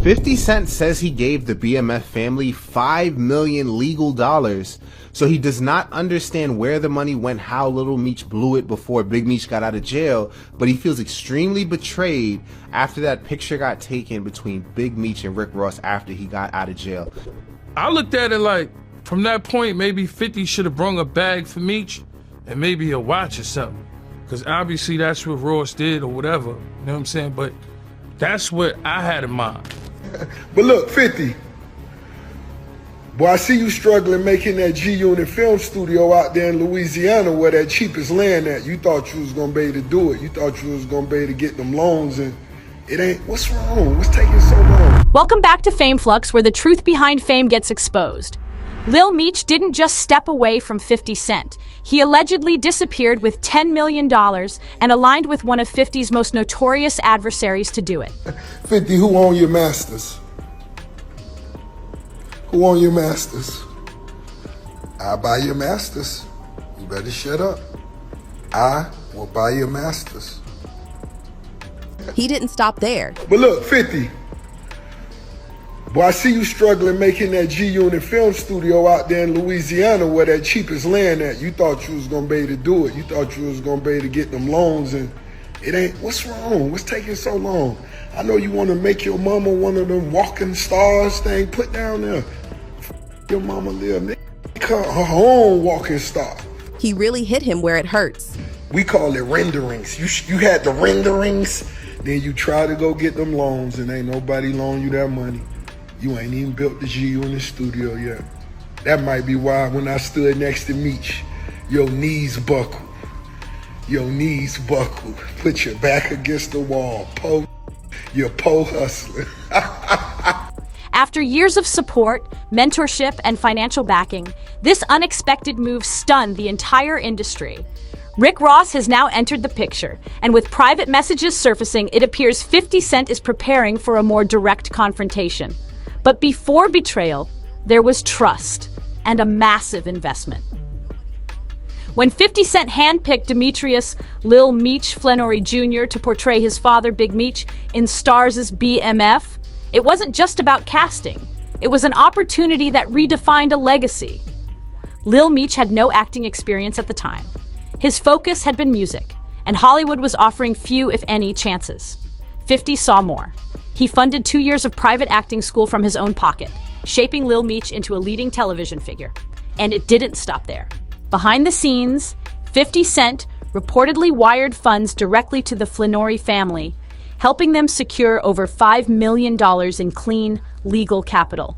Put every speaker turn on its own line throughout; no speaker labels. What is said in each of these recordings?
50 Cent says he gave the BMF family $5 million legal dollars, so he does not understand where the money went, how Lil Meech blew it before Big Meech got out of jail, but he feels extremely betrayed after that picture got taken between Big Meech and Rick Ross after he got out of jail.
I looked at it like, from that point, maybe 50 should have brung a bag for Meech and maybe a watch or something. Because obviously that's what Ross did or whatever, you know what I'm saying? But that's what I had in mind.
But look, 50, boy, I see you struggling making that G-Unit film studio out there in Louisiana where that cheapest land at. You thought you was gonna be able to do it. You thought you was gonna be able to get them loans, and it ain't. What's wrong? What's taking so long?
Welcome back to Fame Flux, where the truth behind fame gets exposed. Lil Meech didn't just step away from 50 Cent. He allegedly disappeared with $10 million and aligned with one of 50's most notorious adversaries to do it.
50, who own your masters? Who own your masters? I buy your masters. You better shut up. I will buy your masters.
He didn't stop there.
But look, 50, boy, I see you struggling making that G-Unit film studio out there in Louisiana where that cheapest land at. You thought you was gonna be able to do it. You thought you was gonna be able to get them loans, and it ain't. What's wrong? What's taking so long? I know you wanna make your mama one of them walking stars thing put down there. Your mama live, her own walking star.
He really hit him where it hurts.
We call it renderings. You had the renderings, then you try to go get them loans, and ain't nobody loan you that money. You ain't even built the G-Unit studio yet. That might be why when I stood next to Meech, your knees buckled. Your knees buckled. Put your back against the wall. You're hustling.
After years of support, mentorship, and financial backing, this unexpected move stunned the entire industry. Rick Ross has now entered the picture, and with private messages surfacing, it appears 50 Cent is preparing for a more direct confrontation. But before betrayal, there was trust and a massive investment. When 50 Cent handpicked Demetrius Lil Meech Flenory Jr. to portray his father Big Meech in Stars' BMF, it wasn't just about casting. It was an opportunity that redefined a legacy. Lil Meech had no acting experience at the time. His focus had been music, and Hollywood was offering few, if any, chances. 50 saw more. He funded 2 years of private acting school from his own pocket, shaping Lil Meech into a leading television figure. And it didn't stop there. Behind the scenes, 50 Cent reportedly wired funds directly to the Flenory family, helping them secure over $5 million in clean, legal capital.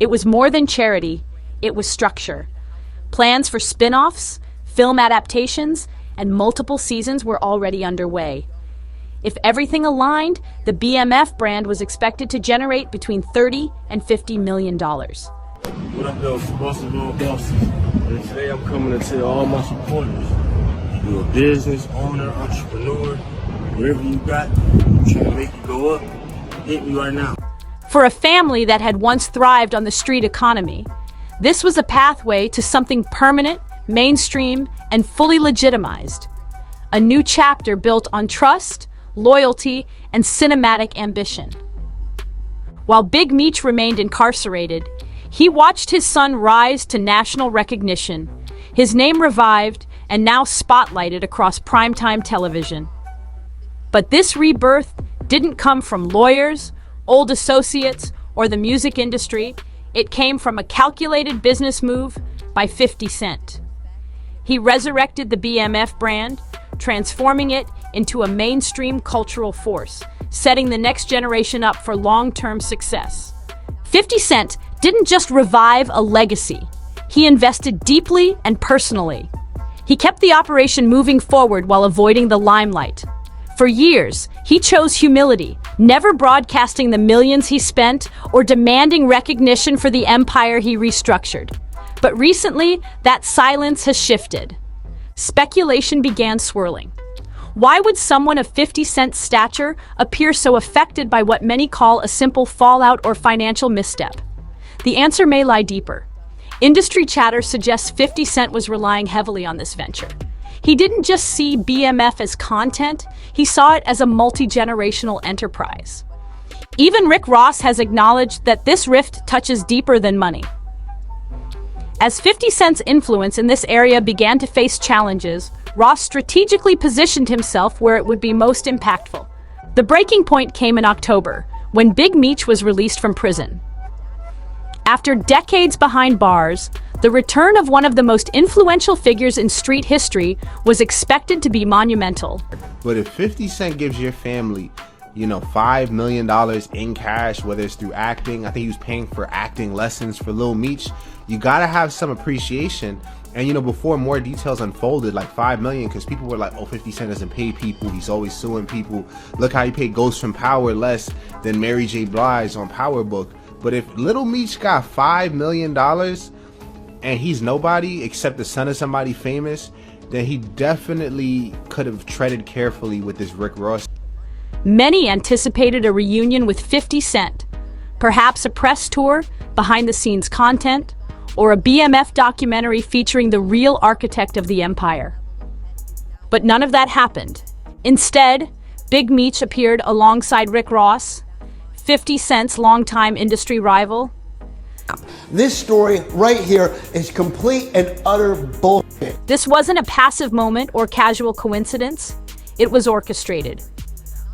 It was more than charity, it was structure. Plans for spin-offs, film adaptations, and multiple seasons were already underway. If everything aligned, the BMF brand was expected to generate between $30 and $50 million.
What up, though? Bosses, little bosses. And today I'm coming to tell all my supporters, you're a business owner, entrepreneur, whatever you got, I'm trying to make you go up, hit me right now.
For a family that had once thrived on the street economy, this was a pathway to something permanent, mainstream, and fully legitimized. A new chapter built on trust, loyalty, and cinematic ambition. While Big Meech remained incarcerated, he watched his son rise to national recognition, his name revived and now spotlighted across primetime television. But this rebirth didn't come from lawyers, old associates, or the music industry. It came from a calculated business move by 50 Cent. He resurrected the BMF brand, transforming it into a mainstream cultural force, setting the next generation up for long-term success. 50 Cent didn't just revive a legacy. He invested deeply and personally. He kept the operation moving forward while avoiding the limelight. For years, he chose humility, never broadcasting the millions he spent or demanding recognition for the empire he restructured. But recently, that silence has shifted. Speculation began swirling. Why would someone of 50 Cent's stature appear so affected by what many call a simple fallout or financial misstep? The answer may lie deeper. Industry chatter suggests 50 Cent was relying heavily on this venture. He didn't just see BMF as content, he saw it as a multi-generational enterprise. Even Rick Ross has acknowledged that this rift touches deeper than money. As 50 Cent's influence in this area began to face challenges, Ross strategically positioned himself where it would be most impactful. The breaking point came in October, when Big Meech was released from prison. After decades behind bars, the return of one of the most influential figures in street history was expected to be monumental.
But if 50 Cent gives your family, $5 million in cash, whether it's through acting, I think he was paying for acting lessons for Lil Meech, you gotta have some appreciation. And before more details unfolded, like $5 million, because people were like, oh, 50 Cent doesn't pay people, he's always suing people. Look how he paid Ghost from Power less than Mary J. Blige on Power Book. But if Lil Meech got $5 million and he's nobody except the son of somebody famous, then he definitely could have treaded carefully with this Rick Ross.
Many anticipated a reunion with 50 Cent, perhaps a press tour, behind-the-scenes content, or a BMF documentary featuring the real architect of the empire. But none of that happened. Instead, Big Meech appeared alongside Rick Ross, 50 Cent's longtime industry rival.
This story right here is complete and utter bullshit.
This wasn't a passive moment or casual coincidence. It was orchestrated.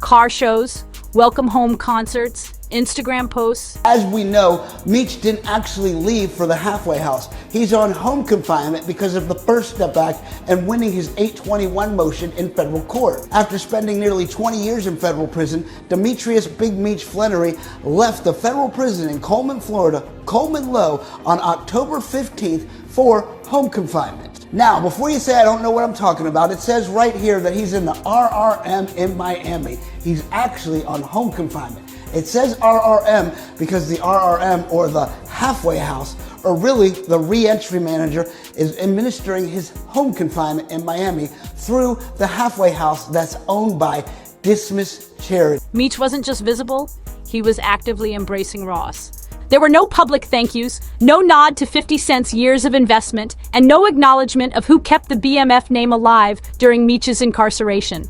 Car shows, welcome home concerts, Instagram posts.
As we know, Meech didn't actually leave for the halfway house. He's on home confinement because of the First Step Act and winning his 821 motion in federal court. After spending nearly 20 years in federal prison, Demetrius Big Meech Flannery left the federal prison in Coleman, Florida, Coleman Low, on October 15th for home confinement. Now, before you say I don't know what I'm talking about, it says right here that he's in the RRM in Miami. He's actually on home confinement. It says RRM because the RRM, or the halfway house, or really the re-entry manager, is administering his home confinement in Miami through the halfway house that's owned by Dismiss Charity.
Meech wasn't just visible, he was actively embracing Ross. There were no public thank yous, no nod to 50 Cent's years of investment, and no acknowledgement of who kept the BMF name alive during Meech's incarceration.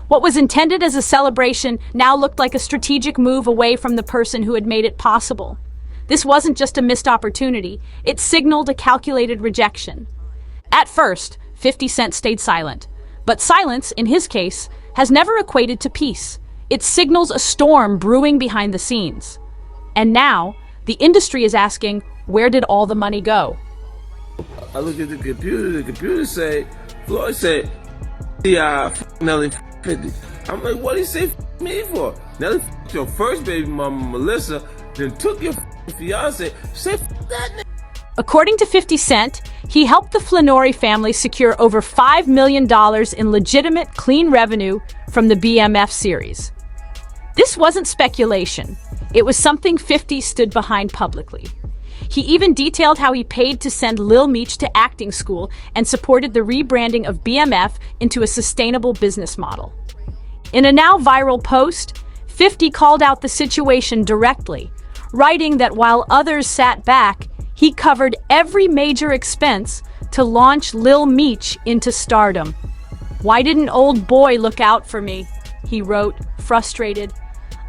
What was intended as a celebration now looked like a strategic move away from the person who had made it possible. This wasn't just a missed opportunity, it signaled a calculated rejection. At first, 50 Cent stayed silent. But silence, in his case, has never equated to peace. It signals a storm brewing behind the scenes. And now, the industry is asking, where did all the money go?
I look at the computer say, Floyd said, Nelly 50. I'm like, what did he say me for? Nelly your first baby mama, Melissa, then took your fiance. Say that nigga.
According to 50 Cent, he helped the Flannery family secure over $5 million in legitimate, clean revenue from the BMF series. This wasn't speculation. It was something 50 stood behind publicly. He even detailed how he paid to send Lil Meech to acting school and supported the rebranding of BMF into a sustainable business model. In a now viral post, 50 called out the situation directly, writing that while others sat back, he covered every major expense to launch Lil Meech into stardom. "Why didn't old boy look out for me?" he wrote, frustrated.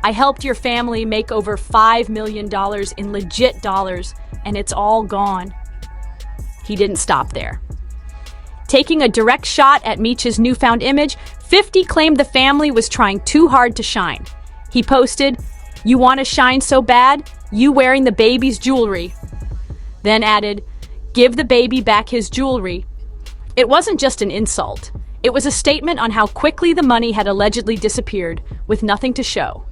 "I helped your family make over $5 million in legit dollars, and it's all gone." He didn't stop there. Taking a direct shot at Meech's newfound image, 50 claimed the family was trying too hard to shine. He posted, "You want to shine so bad? You wearing the baby's jewelry." Then added, "Give the baby back his jewelry." It wasn't just an insult. It was a statement on how quickly the money had allegedly disappeared, with nothing to show.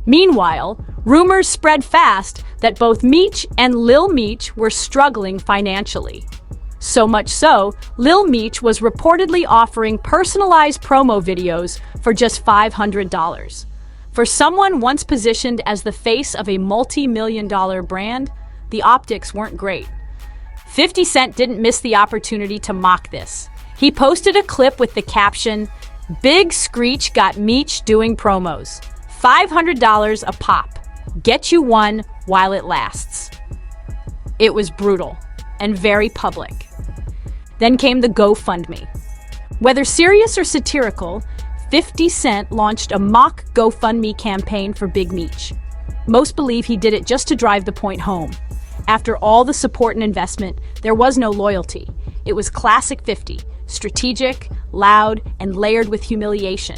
Meanwhile, rumors spread fast that both Meech and Lil Meech were struggling financially. So much so, Lil Meech was reportedly offering personalized promo videos for just $500. For someone once positioned as the face of a multi-million-dollar brand, the optics weren't great. 50 Cent didn't miss the opportunity to mock this. He posted a clip with the caption, "Big Screech got Meech doing promos. $500 a pop. Get you one while it lasts." It was brutal and very public. Then came the GoFundMe. Whether serious or satirical, 50 Cent launched a mock GoFundMe campaign for Big Meech. Most believe he did it just to drive the point home. After all the support and investment, there was no loyalty. It was classic 50, strategic, loud, and layered with humiliation.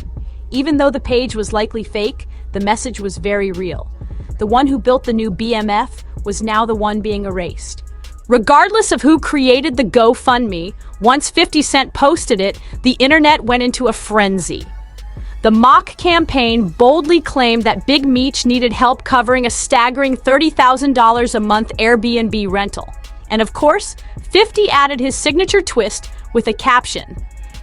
Even though the page was likely fake, the message was very real. The one who built the new BMF was now the one being erased. Regardless of who created the GoFundMe, once 50 Cent posted it, the internet went into a frenzy. The mock campaign boldly claimed that Big Meech needed help covering a staggering $30,000 a month Airbnb rental. And of course, 50 added his signature twist with a caption: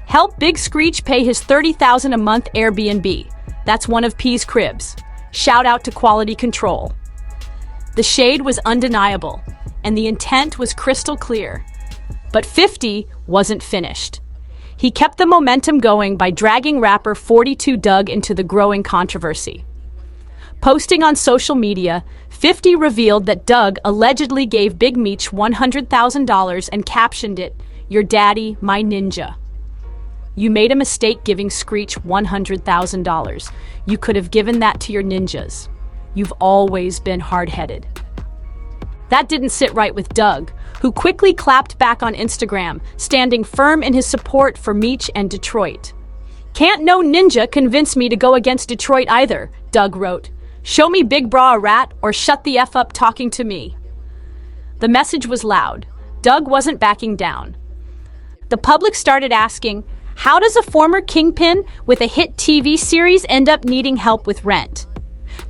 "Help Big Screech pay his $30,000 a month Airbnb. That's one of P's cribs. Shout out to quality control." The shade was undeniable, and the intent was crystal clear. But 50 wasn't finished. He kept the momentum going by dragging rapper 42 Dugg into the growing controversy. Posting on social media, 50 revealed that Dugg allegedly gave Big Meech $100,000 and captioned it, "Your daddy, my ninja. You made a mistake giving Screech $100,000. You could have given that to your ninjas. You've always been hard-headed." That didn't sit right with Dugg, who quickly clapped back on Instagram, standing firm in his support for Meech and Detroit. "Can't no ninja convince me to go against Detroit either," Dugg wrote. "Show me Big Bra a rat or shut the F up talking to me." The message was loud. Dugg wasn't backing down. The public started asking, how does a former kingpin with a hit TV series end up needing help with rent?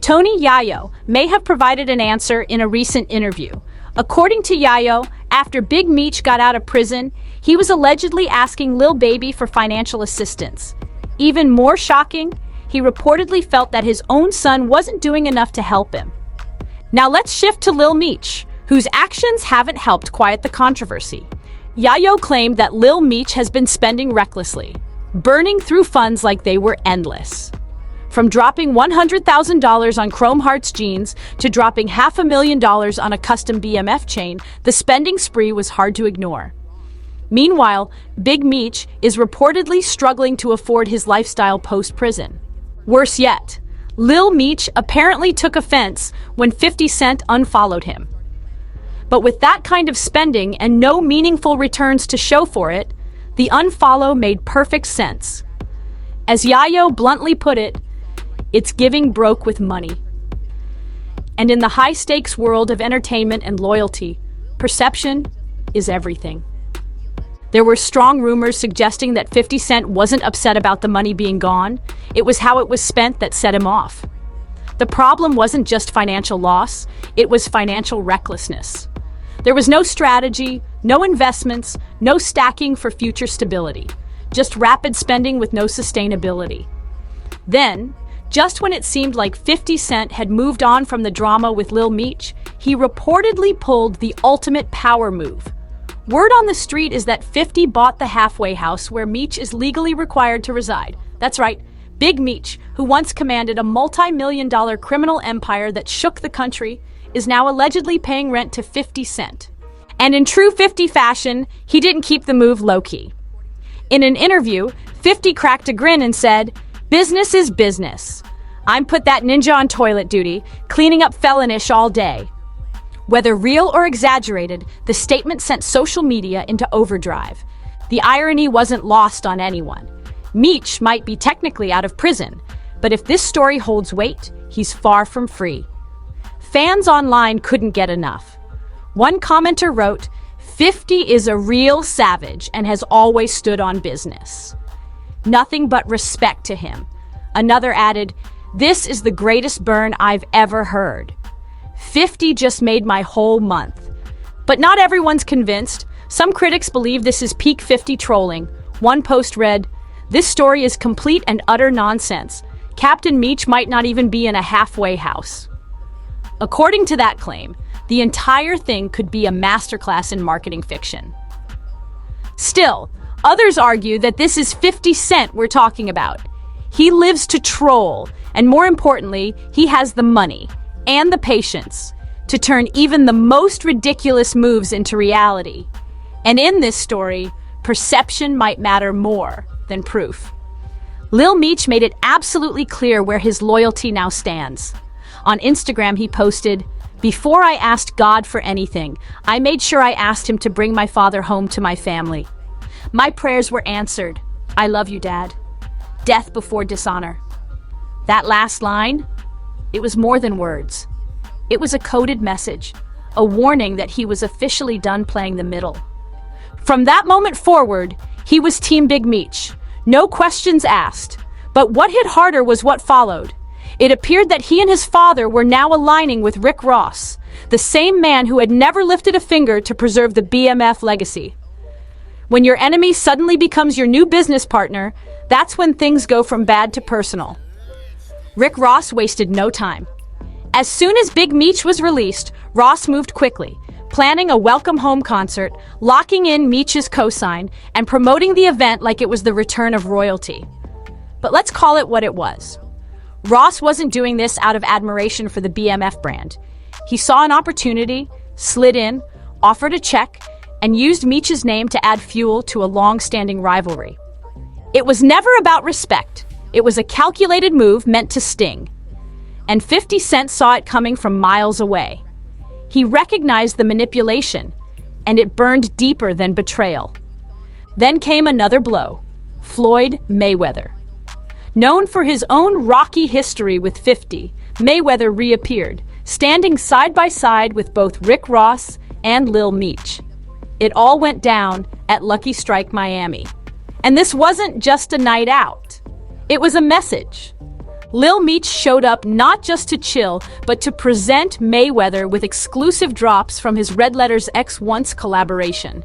Tony Yayo may have provided an answer in a recent interview. According to Yayo, after Big Meech got out of prison, he was allegedly asking Lil Baby for financial assistance. Even more shocking, he reportedly felt that his own son wasn't doing enough to help him. Now let's shift to Lil Meech, whose actions haven't helped quiet the controversy. Yayo claimed that Lil Meech has been spending recklessly, burning through funds like they were endless. From dropping $100,000 on Chrome Hearts jeans to dropping $500,000 on a custom BMF chain, the spending spree was hard to ignore. Meanwhile, Big Meech is reportedly struggling to afford his lifestyle post-prison. Worse yet, Lil Meech apparently took offense when 50 Cent unfollowed him. But with that kind of spending and no meaningful returns to show for it, the unfollow made perfect sense. As Yayo bluntly put it, it's giving broke with money. And in the high-stakes world of entertainment and loyalty, perception is everything. There were strong rumors suggesting that 50 Cent wasn't upset about the money being gone. It was how it was spent that set him off. The problem wasn't just financial loss, it was financial recklessness. There was no strategy, no investments, no stacking for future stability, just rapid spending with no sustainability. Then, just when it seemed like 50 Cent had moved on from the drama with Lil Meech, he reportedly pulled the ultimate power move. Word on the street is that 50 bought the halfway house where Meech is legally required to reside. That's right, Big Meech, who once commanded a multi-million-dollar criminal empire that shook the country, is now allegedly paying rent to 50 Cent. And in true 50 fashion, he didn't keep the move low-key. In an interview, 50 cracked a grin and said, "Business is business. I'm put that ninja on toilet duty, cleaning up felonish all day." Whether real or exaggerated, the statement sent social media into overdrive. The irony wasn't lost on anyone. Meech might be technically out of prison, but if this story holds weight, he's far from free. Fans online couldn't get enough. One commenter wrote, "50 is a real savage and has always stood on business. Nothing but respect to him." Another added, "This is the greatest burn I've ever heard. 50 just made my whole month." But not everyone's convinced. Some critics believe this is peak 50 trolling. One post read, "This story is complete and utter nonsense. Captain Meech might not even be in a halfway house." According to that claim, the entire thing could be a masterclass in marketing fiction. Still, others argue that this is 50 Cent we're talking about. He lives to troll, and more importantly, he has the money and the patience to turn even the most ridiculous moves into reality. And in this story, perception might matter more than proof. Lil Meech made it absolutely clear where his loyalty now stands. On Instagram, he posted, "Before I asked God for anything, I made sure I asked him to bring my father home to my family. My prayers were answered. I love you, Dad. Death before dishonor." That last line, it was more than words. It was a coded message, a warning that he was officially done playing the middle. From that moment forward, he was Team Big Meech. No questions asked. But what hit harder was what followed. It appeared that he and his father were now aligning with Rick Ross, the same man who had never lifted a finger to preserve the BMF legacy. When your enemy suddenly becomes your new business partner, that's when things go from bad to personal. Rick Ross wasted no time. As soon as Big Meech was released, Ross moved quickly, planning a welcome home concert, locking in Meech's cosign, and promoting the event like it was the return of royalty. But let's call it what it was. Ross wasn't doing this out of admiration for the BMF brand. He saw an opportunity, slid in, offered a check, and used Meech's name to add fuel to a long-standing rivalry. It was never about respect. It was a calculated move meant to sting. And 50 Cent saw it coming from miles away. He recognized the manipulation, and it burned deeper than betrayal. Then came another blow: Floyd Mayweather. Known for his own rocky history with 50, Mayweather reappeared, standing side by side with both Rick Ross and Lil Meech. It all went down at Lucky Strike Miami. And this wasn't just a night out. It was a message. Lil Meech showed up not just to chill, but to present Mayweather with exclusive drops from his Red Letters X Once collaboration.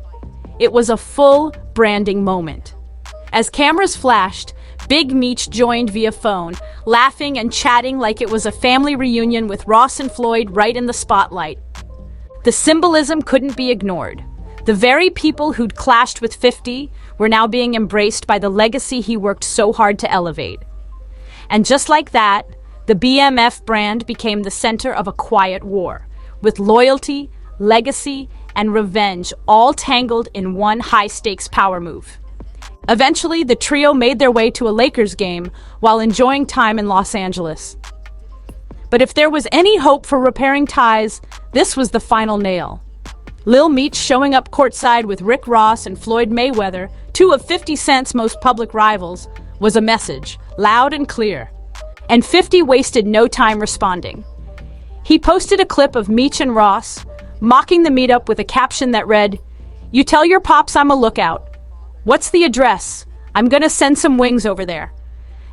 It was a full branding moment. As cameras flashed, Big Meech joined via phone, laughing and chatting like it was a family reunion with Ross and Floyd right in the spotlight. The symbolism couldn't be ignored. The very people who'd clashed with 50 were now being embraced by the legacy he worked so hard to elevate. And just like that, the BMF brand became the center of a quiet war, with loyalty, legacy, and revenge all tangled in one high-stakes power move. Eventually, the trio made their way to a Lakers game while enjoying time in Los Angeles. But if there was any hope for repairing ties, this was the final nail. Lil Meech showing up courtside with Rick Ross and Floyd Mayweather, two of 50 Cent's most public rivals, was a message, loud and clear. And 50 wasted no time responding. He posted a clip of Meech and Ross, mocking the meetup with a caption that read, "You tell your pops I'm a lookout. What's the address? I'm gonna send some wings over there."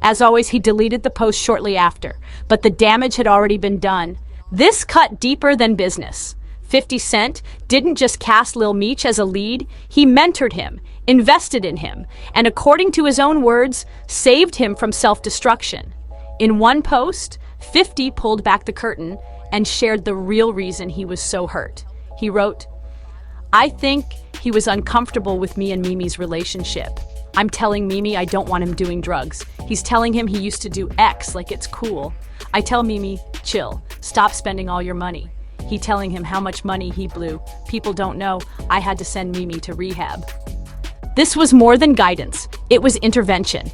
As always, he deleted the post shortly after, but the damage had already been done. This cut deeper than business. 50 Cent didn't just cast Lil Meech as a lead, he mentored him, invested in him, and according to his own words, saved him from self-destruction. In one post, 50 pulled back the curtain and shared the real reason he was so hurt. He wrote, "I think he was uncomfortable with me and Mimi's relationship. I'm telling Mimi I don't want him doing drugs. He's telling him he used to do X like it's cool. I tell Mimi, chill, stop spending all your money. He telling him how much money he blew. People don't know, I had to send Mimi to rehab." This was more than guidance, it was intervention.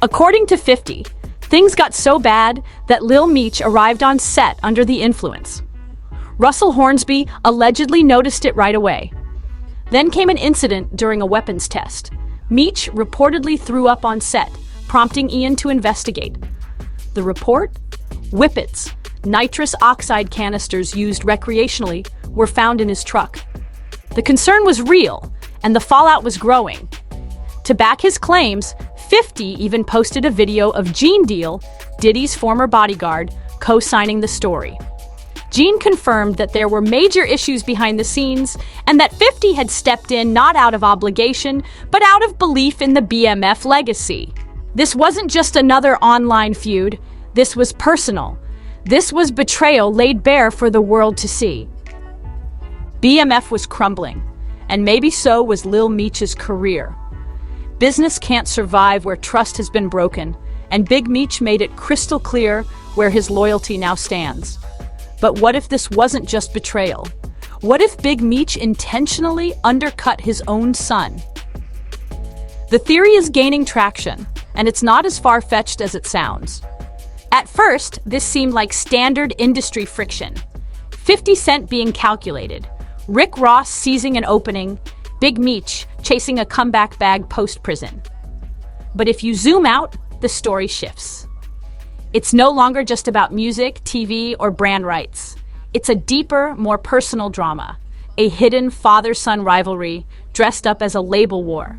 According to 50, things got so bad that Lil Meech arrived on set under the influence. Russell Hornsby allegedly noticed it right away. Then came an incident during a weapons test. Meech reportedly threw up on set, prompting Ian to investigate. The report? Whippets, nitrous oxide canisters used recreationally, were found in his truck. The concern was real, and the fallout was growing. To back his claims, 50 even posted a video of Gene Deal, Diddy's former bodyguard, co-signing the story. Gene confirmed that there were major issues behind the scenes and that 50 had stepped in not out of obligation, but out of belief in the BMF legacy. This wasn't just another online feud. This was personal. This was betrayal laid bare for the world to see. BMF was crumbling, and maybe so was Lil Meech's career. Business can't survive where trust has been broken, and Big Meech made it crystal clear where his loyalty now stands. But what if this wasn't just betrayal? What if Big Meech intentionally undercut his own son? The theory is gaining traction, and it's not as far-fetched as it sounds. At first, this seemed like standard industry friction. 50 Cent being calculated, Rick Ross seizing an opening, Big Meech chasing a comeback bag post-prison. But if you zoom out, the story shifts. It's no longer just about music, TV, or brand rights. It's a deeper, more personal drama, a hidden father-son rivalry dressed up as a label war.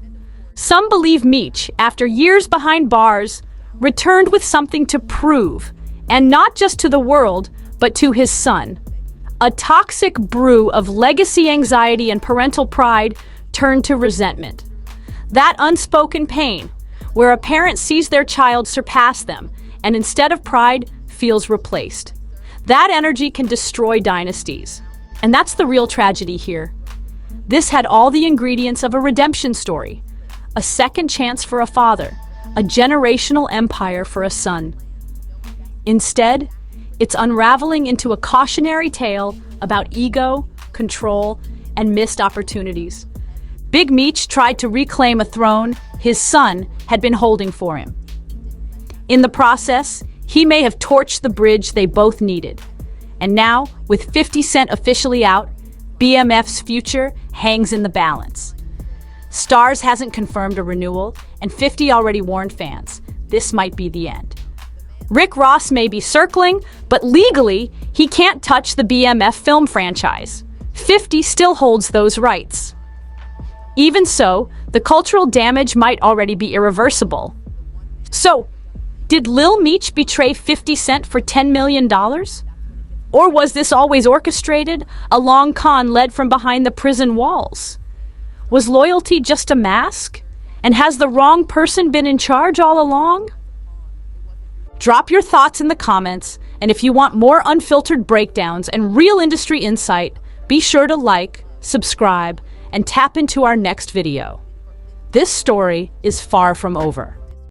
Some believe Meech, after years behind bars, returned with something to prove, and not just to the world, but to his son. A toxic brew of legacy anxiety and parental pride turned to resentment. That unspoken pain, where a parent sees their child surpass them, and instead of pride, feels replaced. That energy can destroy dynasties. And that's the real tragedy here. This had all the ingredients of a redemption story. A second chance for a father, a generational empire for a son. Instead, it's unraveling into a cautionary tale about ego, control, and missed opportunities. Big Meech tried to reclaim a throne his son had been holding for him. In the process, he may have torched the bridge they both needed. And now, with 50 Cent officially out, BMF's future hangs in the balance. Stars hasn't confirmed a renewal, and 50 already warned fans, this might be the end. Rick Ross may be circling, but legally, he can't touch the BMF film franchise. 50 still holds those rights. Even so, the cultural damage might already be irreversible. So, did Lil Meech betray 50 Cent for $10 million? Or was this always orchestrated, a long con led from behind the prison walls? Was loyalty just a mask? And has the wrong person been in charge all along? Drop your thoughts in the comments, and if you want more unfiltered breakdowns and real industry insight, be sure to like, subscribe, and tap into our next video. This story is far from over.